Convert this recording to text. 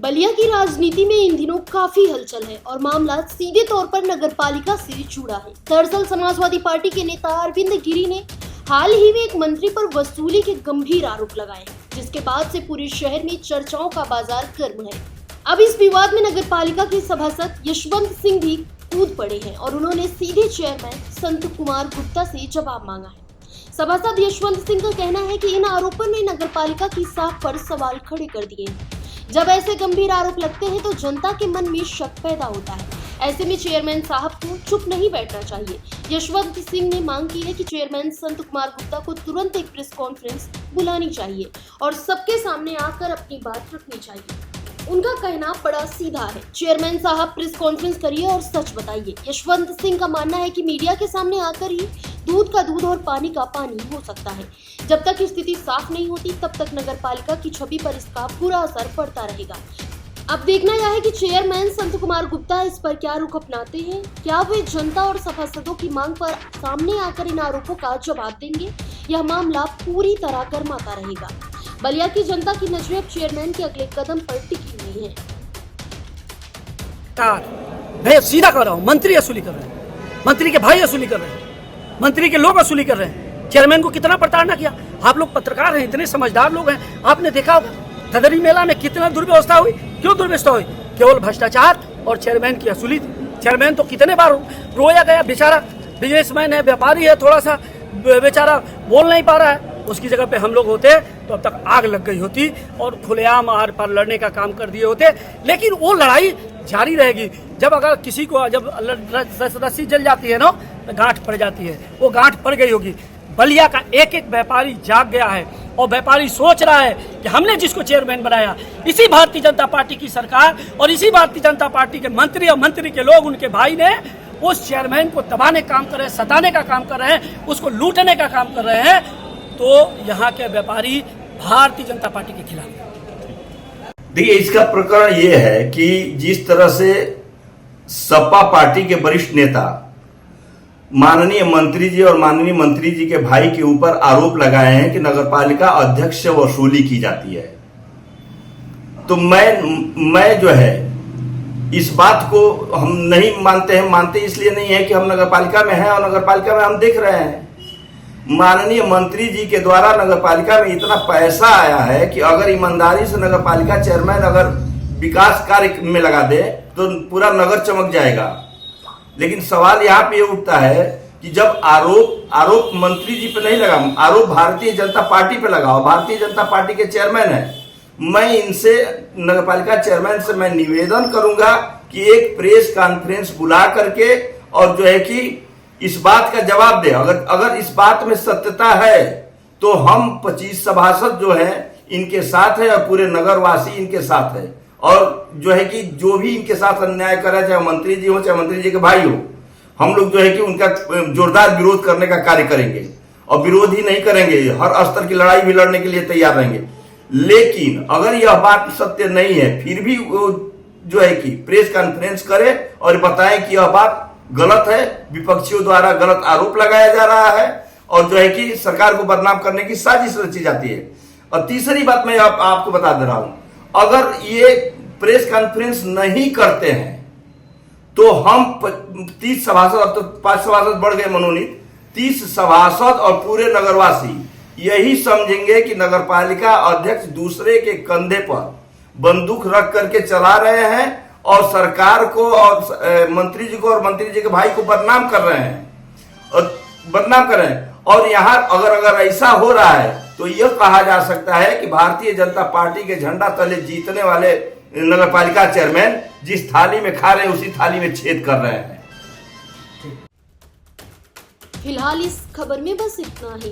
बलिया की राजनीति में इन दिनों काफी हलचल है और मामला सीधे तौर पर नगरपालिका से जुड़ा है। दरअसल समाजवादी पार्टी के नेता अरविंद गिरी ने हाल ही में एक मंत्री पर वसूली के गंभीर आरोप लगाए, जिसके बाद से पूरे शहर में चर्चाओं का बाजार गर्म है। अब इस विवाद में नगरपालिका के सभासद यशवंत सिंह भी कूद पड़े हैं और उन्होंने सीधे चेयरमैन संत कुमार गुप्ता से जवाब मांगा है। सभासद यशवंत सिंह का कहना है कि इन आरोपों ने नगरपालिका की साख पर सवाल खड़े कर दिए हैं। जब ऐसे गंभीर आरोप लगते हैं तो जनता के मन में शक पैदा होता है। ऐसे में चेयरमैन साहब को चुप नहीं बैठना चाहिए। यशवंत सिंह ने मांग की है कि चेयरमैन संत कुमार गुप्ता को तुरंत एक प्रेस कॉन्फ्रेंस बुलानी चाहिए और सबके सामने आकर अपनी बात रखनी चाहिए। उनका कहना बड़ा सीधा है, चेयरमैन साहब प्रेस कॉन्फ्रेंस करिए और सच बताइए। यशवंत सिंह का मानना है कि मीडिया के सामने आकर ही दूध का दूध और पानी का पानी हो सकता है। जब तक स्थिति साफ नहीं होती तब तक नगरपालिका की छवि पर इसका बुरा असर पड़ता रहेगा। अब देखना यह है कि चेयरमैन संत कुमार गुप्ता इस पर क्या रुख अपनाते हैं। क्या वे जनता और सभासदों की मांग पर सामने आकर इन आरोपों का जवाब देंगे? यह मामला पूरी तरह गर्माता रहेगा। बलिया की जनता की नजरें अब चेयरमैन के अगले कदम पर टिकी हुई है। मैं सीधा कर रहा हूँ, मंत्री वसूली कर रहे हैं, मंत्री के भाई वसूली कर रहे हैं, मंत्री के लोग वसूली कर रहे हैं। चेयरमैन को कितना प्रताड़ना किया। आप लोग पत्रकार हैं, इतने समझदार लोग हैं, आपने देखा होगा थदरी मेला में कितना दुर्व्यवस्था हुई। क्यों दुर्व्यवस्था हुई? केवल भ्रष्टाचार और चेयरमैन की वसूली थी। चेयरमैन तो कितने बार रोया गया, बेचारा बिजनेसमैन है, व्यापारी है, थोड़ा सा बेचारा बोल नहीं पा रहा है। उसकी जगह पे हम लोग होते तो अब तक आग लग गई होती और खुलेआम आर पार लड़ने का काम कर दिए होते। लेकिन वो लड़ाई जारी रहेगी। जब अगर किसी को जब रस्सी जल जाती है ना तो गांठ पड़ जाती है, वो गांठ पड़ गई होगी। बलिया का एक एक व्यापारी जाग गया है और व्यापारी सोच रहा है कि हमने जिसको चेयरमैन बनाया, इसी भारतीय जनता पार्टी की सरकार और इसी भारतीय जनता पार्टी के मंत्री और मंत्री के लोग, उनके भाई ने उस चेयरमैन को दबाने का काम कर रहे हैं, सताने का काम कर रहे हैं, उसको लूटने का काम कर रहे हैं। तो यहाँ के व्यापारी भारतीय जनता पार्टी के खिलाफ। देखिए, इसका प्रकरण ये है कि जिस तरह से सपा पार्टी के वरिष्ठ नेता माननीय मंत्री जी और माननीय मंत्री जी के भाई के ऊपर आरोप लगाए हैं कि नगरपालिका अध्यक्ष से वसूली की जाती है, तो मैं जो है इस बात को हम नहीं मानते हैं। मानते इसलिए नहीं है कि हम नगरपालिका में हैं और नगरपालिका में हम देख रहे हैं माननीय मंत्री जी के द्वारा नगरपालिका में इतना पैसा आया है कि अगर ईमानदारी से नगरपालिका चेयरमैन अगर विकास कार्य में लगा दे तो पूरा नगर चमक जाएगा। लेकिन सवाल यहाँ पे उठता है कि जब आरोप मंत्री जी पे नहीं लगा, आरोप भारतीय जनता पार्टी पे लगाओ, भारतीय जनता पार्टी के चेयरमैन है। मैं इनसे नगरपालिका चेयरमैन से मैं निवेदन करूंगा कि एक प्रेस कॉन्फ्रेंस बुला करके और जो है कि इस बात का जवाब दे। अगर इस बात में सत्यता है तो हम 25 सभासद जो हैं इनके साथ है और पूरे नगरवासी इनके साथ है। और जो है कि जो भी इनके साथ अन्याय करे, चाहे मंत्री जी हो चाहे मंत्री जी के भाई हो, हम लोग जो है कि उनका जोरदार विरोध करने का कार्य करेंगे और विरोध ही नहीं करेंगे, हर स्तर की लड़ाई भी लड़ने के लिए तैयार रहेंगे। लेकिन अगर यह बात सत्य नहीं है फिर भी वो जो है कि प्रेस कॉन्फ्रेंस करे और बताएं कि यह बात गलत है, विपक्षियों द्वारा गलत आरोप लगाया जा रहा है और जो है कि सरकार को बदनाम करने की साजिश रची जाती है। और तीसरी बात मैं आपको बता दे रहा हूं, अगर ये प्रेस कॉन्फ्रेंस नहीं करते हैं तो हम 30 सभासद, अब तो 5 सभासद बढ़ गए मनोनीत, 30 सभासद और पूरे नगरवासी यही समझेंगे कि नगरपालिका अध्यक्ष दूसरे के कंधे पर बंदूक रख करके चला रहे हैं और सरकार को और मंत्री जी को और मंत्री जी के भाई को बदनाम कर रहे हैं। और यहाँ अगर ऐसा हो रहा है तो यह कहा जा सकता है कि भारतीय जनता पार्टी के झंडा तले जीतने वाले नगरपालिका चेयरमैन जिस थाली में खा रहे हैं उसी थाली में छेद कर रहे हैं। फिलहाल इस खबर में बस इतना ही।